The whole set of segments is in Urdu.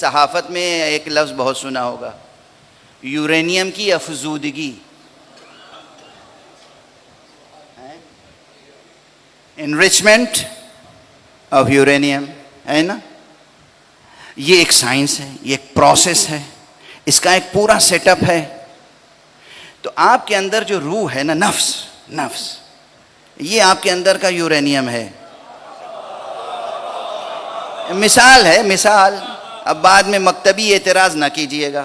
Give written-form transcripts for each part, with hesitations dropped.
صحافت میں ایک لفظ بہت سنا ہوگا، یورینیم کی افزودگی، انریچمنٹ آف یورینیم، ہے نا؟ یہ ایک سائنس ہے، یہ ایک پروسیس ہے، اس کا ایک پورا سیٹ اپ ہے۔ تو آپ کے اندر جو روح ہے نا، نفس یہ آپ کے اندر کا یورینیم ہے۔ مثال ہے، مثال، اب بعد میں مکتبی اعتراض نہ کیجئے گا۔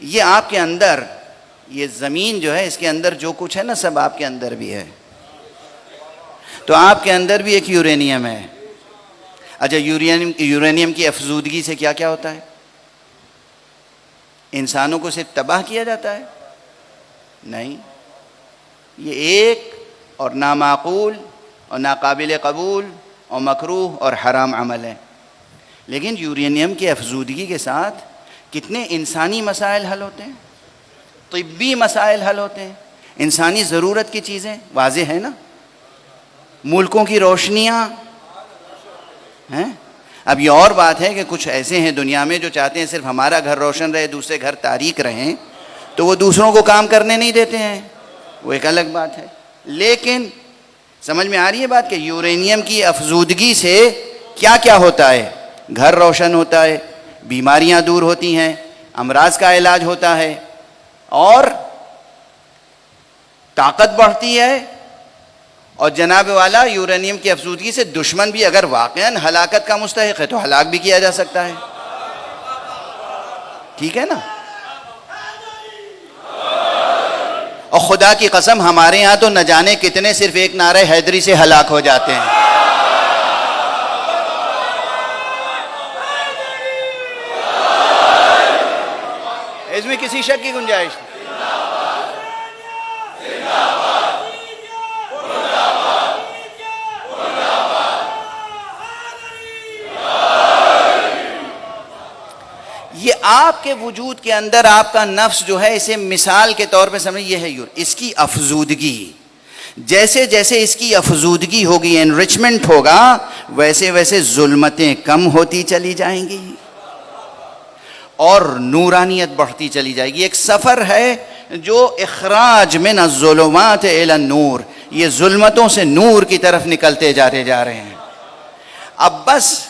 یہ آپ کے اندر، یہ زمین جو ہے اس کے اندر جو کچھ ہے نا، سب آپ کے اندر بھی ہے۔ تو آپ کے اندر بھی ایک یورینیم ہے۔ اچھا، یورینیم کی افزودگی سے کیا کیا ہوتا ہے؟ انسانوں کو صرف تباہ کیا جاتا ہے؟ نہیں، یہ ایک اور نامعقول اور ناقابل قبول اور مکروہ اور حرام عمل ہے۔ لیکن یورینیم کی افزودگی کے ساتھ کتنے انسانی مسائل حل ہوتے ہیں، طبی مسائل حل ہوتے ہیں، انسانی ضرورت کی چیزیں، واضح ہے نا؟ ملکوں کی روشنیاں ہیں۔ اب یہ اور بات ہے کہ کچھ ایسے ہیں دنیا میں جو چاہتے ہیں صرف ہمارا گھر روشن رہے، دوسرے گھر تاریک رہیں، تو وہ دوسروں کو کام کرنے نہیں دیتے ہیں، وہ ایک الگ بات ہے۔ لیکن سمجھ میں آ رہی ہے بات کہ یورینیم کی افزودگی سے کیا کیا ہوتا ہے؟ گھر روشن ہوتا ہے، بیماریاں دور ہوتی ہیں، امراض کا علاج ہوتا ہے، اور طاقت بڑھتی ہے۔ اور جناب والا، یورینیم کی افزودگی سے دشمن بھی اگر واقعاً ہلاکت کا مستحق ہے تو ہلاک بھی کیا جا سکتا ہے۔ ٹھیک ہے نا؟ اور خدا کی قسم ہمارے یہاں تو نہ جانے کتنے صرف ایک نعرہ حیدری سے ہلاک ہو جاتے ہیں۔ اس میں کسی شک کی گنجائش نہیں۔ یہ آپ کے وجود کے اندر آپ کا نفس جو ہے، اسے مثال کے طور پہ سمجھیں، یہ ہے اس کی افزودگی۔ جیسے جیسے اس کی افزودگی ہوگی، انریچمنٹ ہوگا، ویسے ویسے ظلمتیں کم ہوتی چلی جائیں گی اور نورانیت بڑھتی چلی جائے گی۔ ایک سفر ہے جو اخراج من الظلمات الی النور، یہ ظلمتوں سے نور کی طرف نکلتے جا رہے ہیں۔ اب بس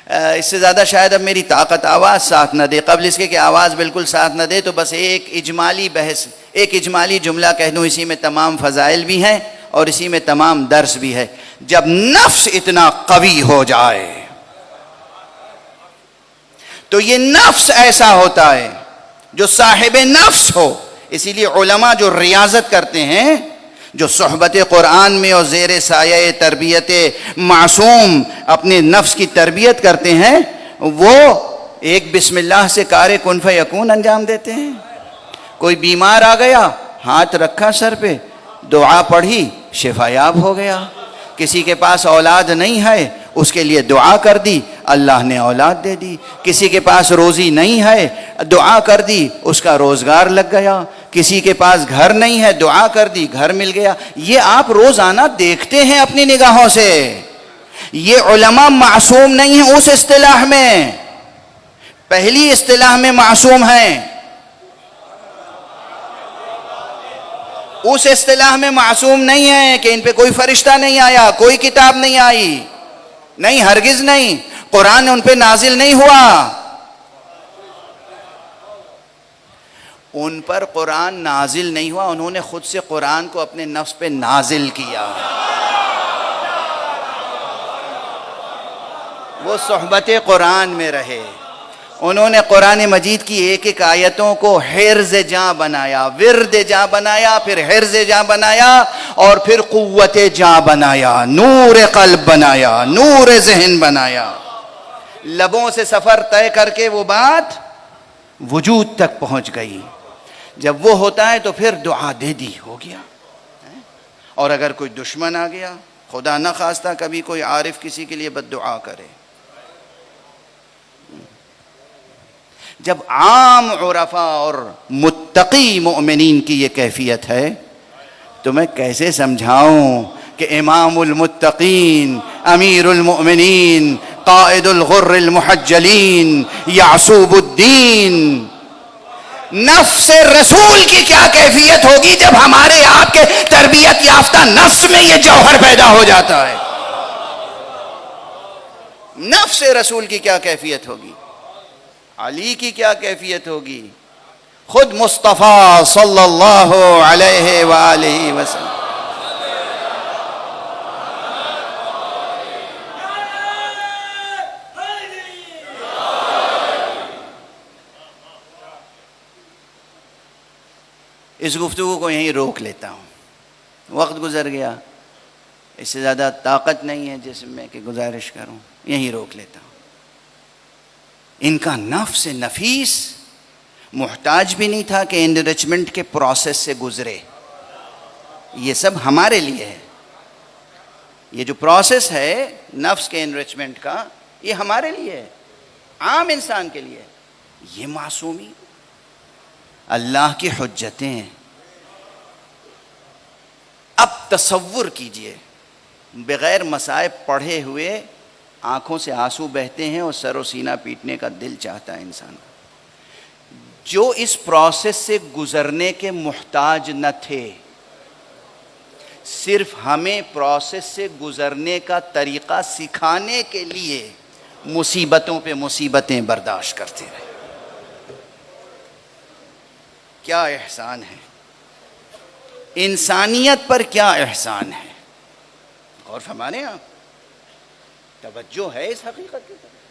اس سے زیادہ شاید اب میری طاقت آواز ساتھ نہ دے، قبل اس کے کہ آواز بالکل ساتھ نہ دے، تو بس ایک اجمالی بحث، ایک اجمالی جملہ کہہ دوں، اسی میں تمام فضائل بھی ہیں اور اسی میں تمام درس بھی ہے۔ جب نفس اتنا قوی ہو جائے تو یہ نفس ایسا ہوتا ہے جو صاحب نفس ہو۔ اسی لیے علماء جو ریاضت کرتے ہیں، جو صحبت قرآن میں اور زیر سایہ تربیت معصوم اپنے نفس کی تربیت کرتے ہیں، وہ ایک بسم اللہ سے کار کن فیکون انجام دیتے ہیں۔ کوئی بیمار آ گیا، ہاتھ رکھا سر پہ، دعا پڑھی، شفا یاب ہو گیا۔ کسی کے پاس اولاد نہیں ہے، اس کے لیے دعا کر دی، اللہ نے اولاد دے دی۔ کسی کے پاس روزی نہیں ہے، دعا کر دی، اس کا روزگار لگ گیا۔ کسی کے پاس گھر نہیں ہے، دعا کر دی، گھر مل گیا۔ یہ آپ روزانہ دیکھتے ہیں اپنی نگاہوں سے۔ یہ علماء معصوم نہیں ہیں اس اصطلاح میں، پہلی اصطلاح میں معصوم ہیں۔ اس اصطلاح میں معصوم نہیں ہے کہ ان پہ کوئی فرشتہ نہیں آیا، کوئی کتاب نہیں آئی، نہیں، ہرگز نہیں، قرآن ان پہ نازل نہیں ہوا۔ ان پر قرآن نازل نہیں ہوا، انہوں نے خود سے قرآن کو اپنے نفس پہ نازل کیا۔ وہ صحبت قرآن میں رہے، انہوں نے قرآن مجید کی ایک ایک آیتوں کو حرز جاں بنایا، ورد جاں بنایا، پھر حرز جاں بنایا، اور پھر قوت جاں بنایا، نور قلب بنایا، نور ذہن بنایا۔ لبوں سے سفر طے کر کے وہ بات وجود تک پہنچ گئی۔ جب وہ ہوتا ہے تو پھر دعا دے دی، ہو گیا۔ اور اگر کوئی دشمن آ گیا، خدا نہ خواستہ کبھی کوئی عارف کسی کے لیے بد دعا کرے، جب عام عرفاء اور متقی مومنین کی یہ کیفیت ہے، تو میں کیسے سمجھاؤں کہ امام المتقین امیر المؤمنین قائد الغر المحجلین یعصوب الدین، نفس رسول کی کیا کیفیت ہوگی جب ہمارے آپ کے تربیت یافتہ نفس میں یہ جوہر پیدا ہو جاتا ہے؟ نفس رسول کی کیا کیفیت ہوگی، علی کی کیا کیفیت ہوگی، خود مصطفیٰ صلی اللہ علیہ وآلہ وسلم۔ اس گفتگو کو یہیں روک لیتا ہوں، وقت گزر گیا، اس سے زیادہ طاقت نہیں ہے جسم میں کہ گزارش کروں، یہیں روک لیتا ہوں۔ ان کا نفس نفیس محتاج بھی نہیں تھا کہ انریچمنٹ کے پروسیس سے گزرے، یہ سب ہمارے لیے ہے، یہ جو پروسیس ہے نفس کے انریچمنٹ کا یہ ہمارے لیے ہے، عام انسان کے لیے۔ یہ معصومی اللہ کی حجتیں ہیں۔ اب تصور کیجئے، بغیر مصائب پڑھے ہوئے آنکھوں سے آنسو بہتے ہیں اور سر و سینہ پیٹنے کا دل چاہتا ہے انسان کا، جو اس پروسیس سے گزرنے کے محتاج نہ تھے، صرف ہمیں پروسیس سے گزرنے کا طریقہ سکھانے کے لیے مصیبتوں پہ مصیبتیں برداشت کرتے رہے۔ کیا احسان ہے، انسانیت پر کیا احسان ہے، غور فرمانے آپ، توجہ ہے اس حقیقت کی طرف۔